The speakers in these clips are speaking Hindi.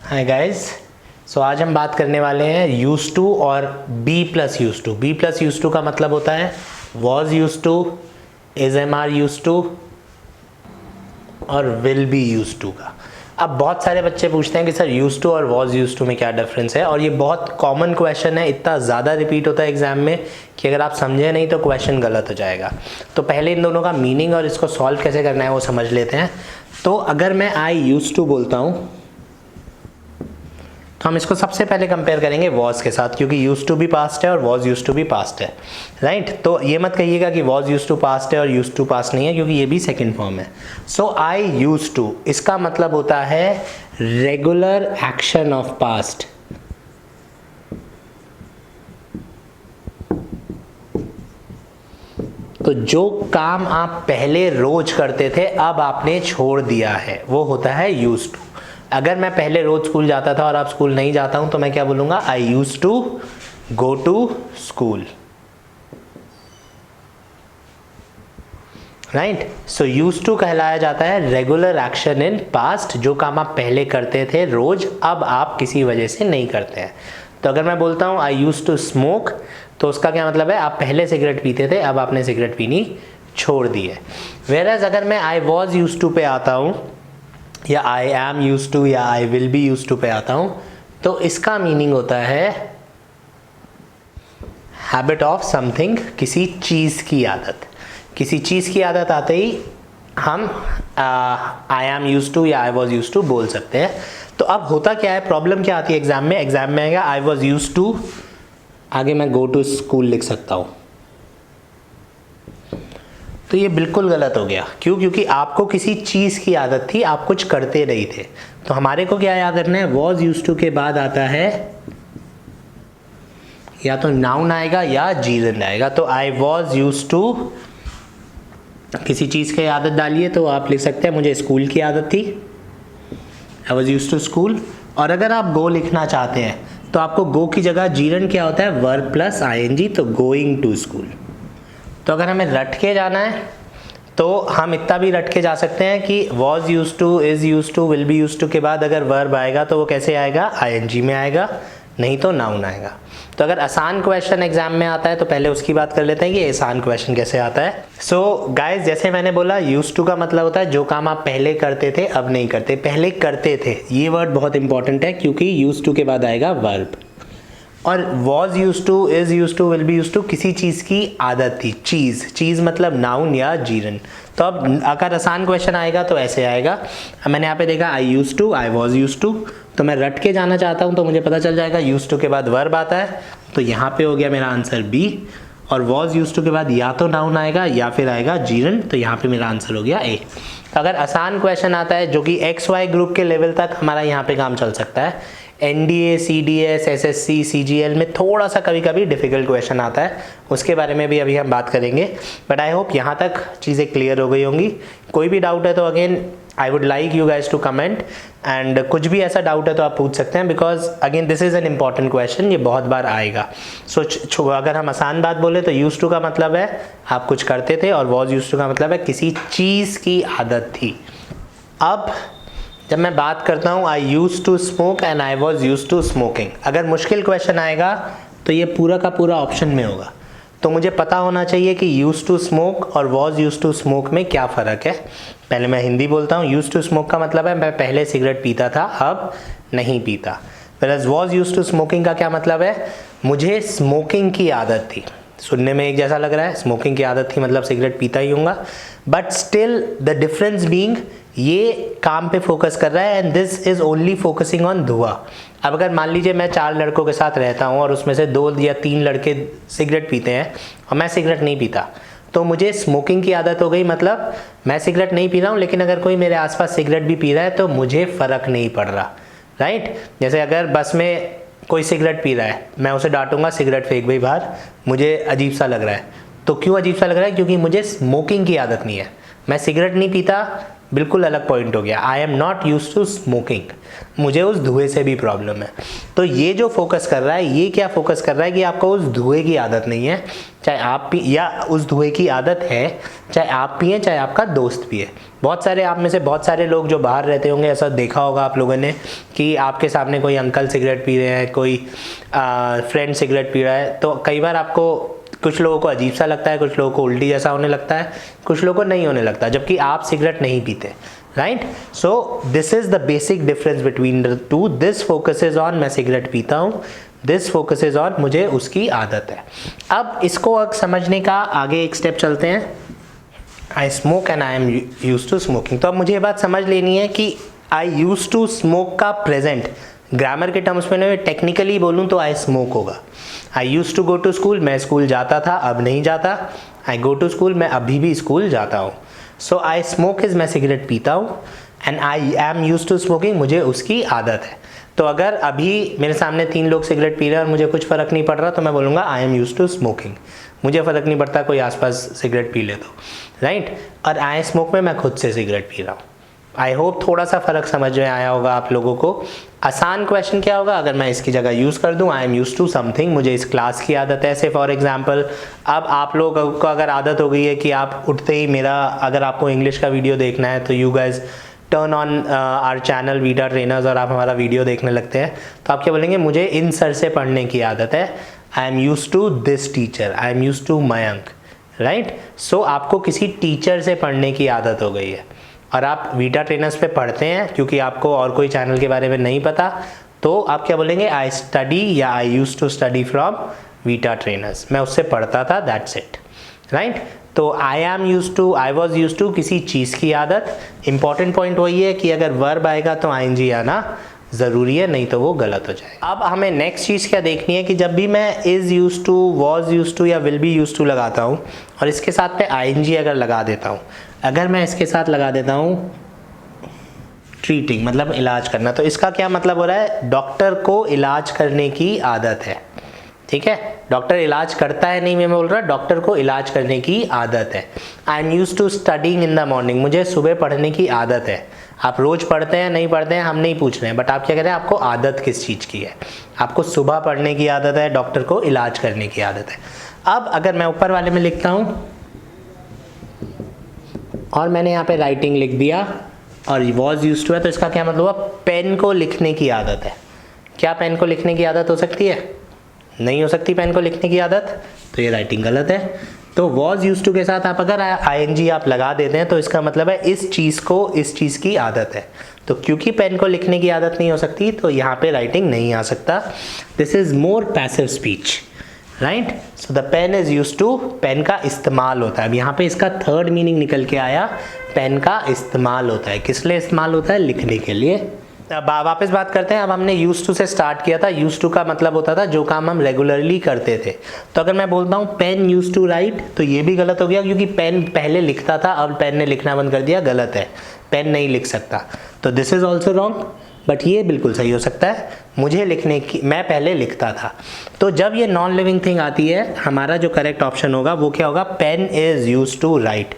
Hi guys. सो आज हम बात करने वाले हैं यूज टू और be plus use to. Be plus use to का मतलब होता है was use to, is am are use to और विल बी यूज टू का। अब बहुत सारे बच्चे पूछते हैं कि सर यूज टू और वॉज यूज टू में क्या डिफरेंस है, और ये बहुत कॉमन क्वेश्चन है, इतना ज़्यादा रिपीट होता है एग्जाम में कि अगर आप समझे नहीं तो क्वेश्चन गलत हो जाएगा। तो पहले इन दोनों का मीनिंग और इसको सॉल्व कैसे करना है वो समझ लेते हैं। तो अगर मैं आई यूज टू बोलता हूँ तो हम इसको सबसे पहले कंपेयर करेंगे वॉज के साथ, क्योंकि यूज टू भी पास्ट है और वॉज यूज टू भी पास्ट है, राइट। तो ये मत कहिएगा कि वॉज यूज टू पास्ट है और यूज टू पास्ट नहीं है, क्योंकि ये भी सेकंड फॉर्म है। सो आई यूज टू, इसका मतलब होता है रेगुलर एक्शन ऑफ पास्ट। तो जो काम आप पहले रोज करते थे अब आपने छोड़ दिया है वो होता है यूज टू। अगर मैं पहले रोज स्कूल जाता था और अब स्कूल नहीं जाता हूं तो मैं क्या बोलूंगा? I use to go to school, right. So use to कहलाया जाता है रेगुलर एक्शन इन पास्ट। जो काम आप पहले करते थे रोज अब आप किसी वजह से नहीं करते हैं। तो अगर मैं बोलता हूं आई यूज टू स्मोक तो उसका क्या मतलब है? आप पहले सिगरेट पीते थे अब आपने सिगरेट पीनी छोड़ दी है। वेयरएज अगर मैं आई वॉज यूज टू पे आता हूं या आई एम यूज टू या I will be use to पे आता हूं तो इसका मीनिंग होता है हैबिट ऑफ समथिंग, किसी चीज की आदत। किसी चीज की आदत आते ही हम आई एम यूज टू या आई वॉज यूज टू बोल सकते हैं। तो अब होता क्या है, प्रॉब्लम क्या आती है एग्जाम में? एग्जाम में आएगा आई वॉज यूज टू, आगे मैं गो टू स्कूल लिख सकता हूं। तो ये बिल्कुल गलत हो गया। क्यों? क्योंकि आपको किसी चीज की आदत थी, आप कुछ करते नहीं थे। तो हमारे को क्या याद रखना है? वॉज यूज टू के बाद आता है या तो नाउन आएगा या जीरन आएगा। तो आई वॉज यूज टू किसी चीज की आदत डालिए तो आप लिख सकते हैं मुझे स्कूल की आदत थी, I was use to school. और अगर आप गो लिखना चाहते हैं तो आपको गो की जगह जीरन क्या होता है? वर्ब प्लस आईएनजी, तो गोइंग टू स्कूल। तो अगर हमें रट के जाना है तो हम इतना भी रट के जा सकते हैं कि was use to, is use to, will be use to के बाद अगर वर्ब आएगा तो वो कैसे आएगा? आईएनजी में आएगा, नहीं तो नाउन आएगा। तो अगर आसान क्वेश्चन एग्जाम में आता है तो पहले उसकी बात कर लेते हैं कि आसान क्वेश्चन कैसे आता है। सो गाइज, जैसे मैंने बोला यूज टू का मतलब होता है जो काम आप पहले करते थे अब नहीं करते। पहले करते थे, ये वर्ड बहुत इंपॉर्टेंट है क्योंकि यूज टू के बाद आएगा वर्ब। और was use to, is use to, will be use to, किसी चीज की आदत थी। चीज मतलब नाउन या जीरन। तो अब अगर आसान क्वेश्चन आएगा तो ऐसे आएगा। अब मैंने यहाँ पे देखा I use to, I was use to, तो मैं रट के जाना चाहता हूँ तो मुझे पता चल जाएगा यूज टू के बाद वर्ब आता है, तो यहाँ पे हो गया मेरा आंसर बी। और वॉज यूज टू के बाद या तो नाउन आएगा या फिर आएगा जीरन, तो यहाँ पे मेरा आंसर हो गया ए। अगर आसान क्वेश्चन आता है जो कि एक्स वाई ग्रुप के लेवल तक हमारा यहाँ पे काम चल सकता है। एनडीए, सीडीएस, एसएससी, सीजीएल में थोड़ा सा कभी कभी डिफिकल्ट क्वेश्चन आता है, उसके बारे में भी अभी हम बात करेंगे। बट आई होप यहाँ तक चीज़ें क्लियर हो गई होंगी। कोई भी डाउट है तो again I would like you guys to comment, and कुछ भी ऐसा डाउट है तो आप पूछ सकते हैं, because again this is an important question, ये बहुत बार आएगा। सो अगर हम आसान बात बोले तो यूज टू का मतलब है आप कुछ करते थे, और वॉज यूज टू का मतलब है किसी चीज़ की आदत थी। अब जब मैं बात करता हूँ I use to smoke and I was use to smoking, अगर मुश्किल क्वेश्चन आएगा तो ये पूरा का पूरा ऑप्शन में होगा। तो मुझे पता होना चाहिए कि यूज टू स्मोक और वॉज यूज टू स्मोक में क्या फ़र्क है। पहले मैं हिंदी बोलता हूँ। यूज टू स्मोक का मतलब है मैं पहले सिगरेट पीता था अब नहीं पीता। Whereas was use to smoking का क्या मतलब है? मुझे स्मोकिंग की आदत थी। सुनने में एक जैसा लग रहा है, स्मोकिंग की आदत थी मतलब सिगरेट पीता ही होऊंगा, but still the difference being ये काम पे फोकस कर रहा है and this is only focusing on धुआं। अब अगर मान लीजिए मैं 4 लड़कों के साथ रहता हूँ और उसमें से 2 या 3 लड़के सिगरेट पीते हैं और मैं सिगरेट नहीं पीता, तो मुझे स्मोकिंग की आदत हो गई। मतलब मैं सिगरेट नहीं पी रहा हूँ लेकिन अगर कोई मेरे आसपास सिगरेट भी पी रहा है तो मुझे फ़र्क नहीं पड़ रहा, राइट। जैसे अगर बस में कोई सिगरेट पी रहा है, मैं उसे डांटूंगा सिगरेट फेंक भाई बाहर, मुझे अजीब सा लग रहा है। तो क्यों अजीब सा लग रहा है? क्योंकि मुझे स्मोकिंग की आदत नहीं है। मैं सिगरेट नहीं पीता बिल्कुल अलग पॉइंट हो गया। I am not used to smoking, मुझे उस धुएं से भी प्रॉब्लम है। तो ये जो फोकस कर रहा है, ये क्या फोकस कर रहा है कि आपको उस धुएं की आदत नहीं है, चाहे आप पी, या उस धुएं की आदत है चाहे आप पिए चाहे आपका दोस्त पिए। बहुत सारे आप में से बहुत सारे लोग जो बाहर रहते होंगे, ऐसा देखा होगा आप लोगों ने कि आपके सामने कोई अंकल सिगरेट पी रहे हैं, कोई फ्रेंड सिगरेट पी रहा है, तो कई बार आपको कुछ लोगों को अजीब सा लगता है, कुछ लोगों को उल्टी जैसा होने लगता है, कुछ लोगों को नहीं होने लगता, जबकि आप सिगरेट नहीं पीते, right. So this is the basic difference between the two. This focuses on मैं सिगरेट पीता हूँ, दिस फोकसेज ऑन मुझे उसकी आदत है। अब इसको अब समझने का आगे एक स्टेप चलते हैं। I smoke and I am used to smoking. तो अब मुझे ये बात समझ लेनी है कि आई यूज्ड टू स्मोक का प्रेजेंट ग्रामर के टर्म्स में मैं टेक्निकली बोलूँ तो आई स्मोक होगा। I used to go to school, मैं स्कूल जाता था, अब नहीं जाता। आई गो टू स्कूल, मैं अभी भी स्कूल जाता हूँ। सो आई स्मोक इज मैं सिगरेट पीता हूँ, and I am used to smoking, मुझे उसकी आदत है। तो अगर अभी मेरे सामने 3 लोग सिगरेट पी रहे हैं और मुझे कुछ फ़र्क नहीं पड़ रहा, तो मैं बोलूँगा I am used to smoking, मुझे फ़र्क नहीं पड़ता कोई आसपास सिगरेट पी ले तो, राइट। और आई स्मोक में मैं खुद से सिगरेट पी रहा हूँ। आई होप थोड़ा सा फ़र्क समझ में आया होगा आप लोगों को। आसान क्वेश्चन क्या होगा अगर मैं इसकी जगह यूज़ कर दूँ I am used to something, मुझे इस क्लास की आदत है। ऐसे फॉर एग्जांपल अब आप लोगों को अगर आदत हो गई है कि आप उठते ही मेरा, अगर आपको इंग्लिश का वीडियो देखना है तो you guys turn on our channel Vita Trainers और आप हमारा वीडियो देखने लगते हैं, तो आप क्या बोलेंगे, मुझे इन सर से पढ़ने की आदत है। I am used to this teacher, I am used to Mayank, right. So आपको किसी टीचर से पढ़ने की आदत हो गई है और आप वीटा ट्रेनर्स पे पढ़ते हैं क्योंकि आपको और कोई चैनल के बारे में नहीं पता, तो आप क्या बोलेंगे, आई स्टडी या I used to study from Vita Trainers, मैं उससे पढ़ता था, दैट्स इट, राइट। तो I am used to, I was used to किसी चीज़ की आदत। इंपॉर्टेंट पॉइंट वही है कि अगर वर्ब आएगा तो आईएनजी आना ज़रूरी है, नहीं तो वो गलत हो जाए। अब हमें नेक्स्ट चीज़ क्या देखनी है कि जब भी मैं is used to, was used to या विल बी यूज्ड टू लगाता हूँ और इसके साथ में आईएनजी अगर लगा देता हूँ, अगर मैं इसके साथ लगा देता हूँ ट्रीटिंग, मतलब इलाज करना, तो इसका क्या मतलब हो रहा है, डॉक्टर को इलाज करने की आदत है, ठीक है। डॉक्टर इलाज करता है नहीं, मैं बोल रहा डॉक्टर को इलाज करने की आदत है। I am used to studying in the morning, मुझे सुबह पढ़ने की आदत है। आप रोज पढ़ते हैं नहीं पढ़ते हैं हम नहीं पूछ रहे हैं, बट आप क्या कह रहे हैं, आपको आदत किस चीज़ की है, आपको सुबह पढ़ने की आदत है, डॉक्टर को इलाज करने की आदत है। अब अगर मैं ऊपर वाले में लिखता हूँ और मैंने यहाँ पे राइटिंग लिख दिया और वॉज यूज्ड टू है, तो इसका क्या मतलब हुआ, पेन को लिखने की आदत है। क्या पेन को लिखने की आदत हो सकती है, नहीं हो सकती पेन को लिखने की आदत, तो ये राइटिंग गलत है। तो वॉज यूज्ड टू के साथ आप अगर आईएनजी आप लगा देते हैं तो इसका मतलब है इस चीज़ को, इस चीज़ की आदत है। तो क्योंकि पेन को लिखने की आदत नहीं हो सकती तो यहाँ पे राइटिंग नहीं आ सकता। This is more passive speech, right. So the pen is used to, pen का इस्तेमाल होता है। अब यहाँ पे इसका थर्ड मीनिंग निकल के आया, पेन का इस्तेमाल होता है। किस लिए इस्तेमाल होता है, लिखने के लिए। अब वापस बात करते हैं। अब हमने यूज्ड टू से स्टार्ट किया था। यूज्ड टू का मतलब होता था जो काम हम रेगुलरली करते थे। तो अगर मैं बोलता हूँ पेन यूज्ड टू राइट, तो ये भी गलत हो गया क्योंकि पेन पहले लिखता था, अब पेन ने लिखना बंद कर दिया, गलत है, पेन नहीं लिख सकता। तो this is also wrong, but ये बिल्कुल सही हो सकता है, मुझे लिखने की, मैं पहले लिखता था। तो जब ये नॉन लिविंग थिंग आती है, हमारा जो करेक्ट ऑप्शन होगा वो क्या होगा, pen is used to write,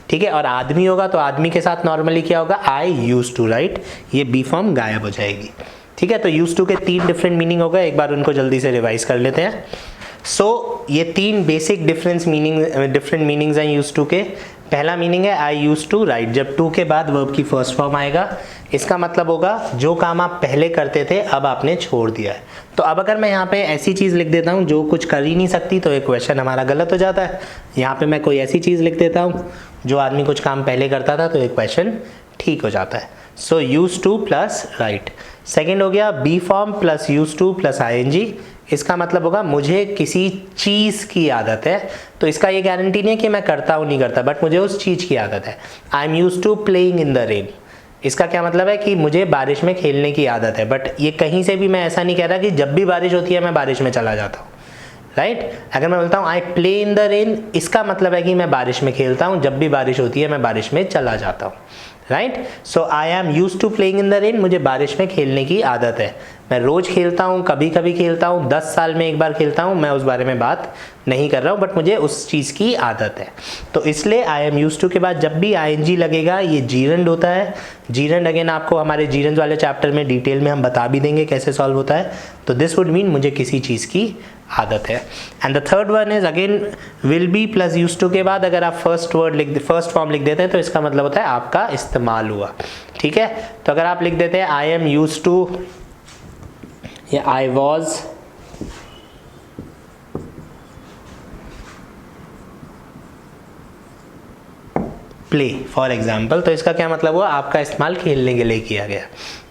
ठीक है। और आदमी होगा तो आदमी के साथ नॉर्मली क्या होगा, आई यूज्ड टू राइट, ये बी फॉर्म गायब हो जाएगी, ठीक है। तो यूज्ड टू के 3 डिफरेंट मीनिंग हो गए, एक बार उनको जल्दी से रिवाइज कर लेते हैं। सो ये 3 बेसिक डिफरेंट मीनिंग्स हैं यूज्ड टू के। पहला मीनिंग है आई यूज्ड टू राइट, जब टू के बाद वर्ब की फर्स्ट फॉर्म आएगा, इसका मतलब होगा जो काम आप पहले करते थे अब आपने छोड़ दिया है। तो अब अगर मैं यहाँ पे ऐसी चीज़ लिख देता हूँ जो कुछ कर ही नहीं सकती, तो एक क्वेश्चन हमारा गलत हो जाता है। यहाँ पे मैं कोई ऐसी चीज़ लिख देता हूँ जो आदमी कुछ काम पहले करता था, तो एक क्वेश्चन ठीक हो जाता है। So used to plus write. Second हो गया be form plus used to plus ING, इसका मतलब होगा मुझे किसी चीज़ की आदत है। तो इसका ये गारंटी नहीं है कि मैं करता हूँ नहीं करता, बट मुझे उस चीज़ की आदत है। I am used to playing in the rain, इसका क्या मतलब है कि मुझे बारिश में खेलने की आदत है। बट ये कहीं से भी मैं ऐसा नहीं कह रहा कि जब भी बारिश होती है मैं बारिश में चला जाता हूँ, राइट। अगर मैं बोलता हूँ I play in the rain, इसका मतलब है कि मैं बारिश में खेलता हूँ, जब भी बारिश होती है मैं बारिश में चला जाता हूँ, right. So I am used to playing in the rain, मुझे बारिश में खेलने की आदत है। मैं रोज़ खेलता हूँ, कभी कभी खेलता हूँ, 10 साल में एक बार खेलता हूँ, मैं उस बारे में बात नहीं कर रहा हूँ, बट मुझे उस चीज़ की आदत है। तो इसलिए आई एम यूज्ड टू के बाद जब भी आईएनजी लगेगा ये जीरंड होता है। जीरंड अगेन आपको हमारे जीरंड वाले चैप्टर में डिटेल में हम बता भी देंगे कैसे सॉल्व होता है। तो दिस वुड मीन मुझे किसी चीज़ की आदत है। And the third one is again will be plus used to के बाद अगर आप फर्स्ट फॉर्म लिख देते हैं तो इसका मतलब होता है आपका इस्तेमाल हुआ। ठीक है, तो अगर आप लिख देते हैं आई एम यूज्ड टू या I was play for example, तो इसका क्या मतलब हुआ, आपका इस्तेमाल खेलने के लिए किया गया।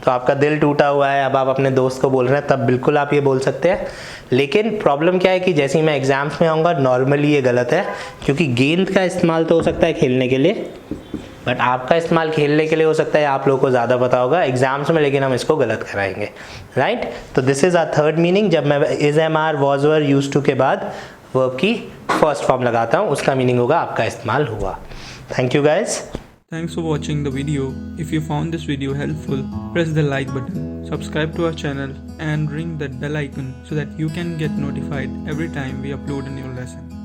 तो आपका दिल टूटा हुआ है, अब आप अपने दोस्त को बोल रहे हैं, तब बिल्कुल आप ये बोल सकते हैं। लेकिन प्रॉब्लम क्या है कि जैसे ही मैं एग्जाम्स में आऊँगा नॉर्मली ये गलत है, क्योंकि गेंद का इस्तेमाल तो हो सकता है खेलने के लिए, बट आपका इस्तेमाल खेलने के लिए हो सकता है, आप लोगों को ज़्यादा पता होगा एग्जाम्स में, लेकिन हम इसको गलत कराएंगे। राइट, तो this is our third meaning. जब मैं is am are was were used to के बाद वर्ब की फर्स्ट फॉर्म लगाता हूँ, उसका मीनिंग होगा आपका इस्तेमाल हुआ। Thank you guys. Thanks for watching the video. If you found this video helpful, press the like button, subscribe to our channel and ring that bell icon so that you can get notified every time we upload a new lesson.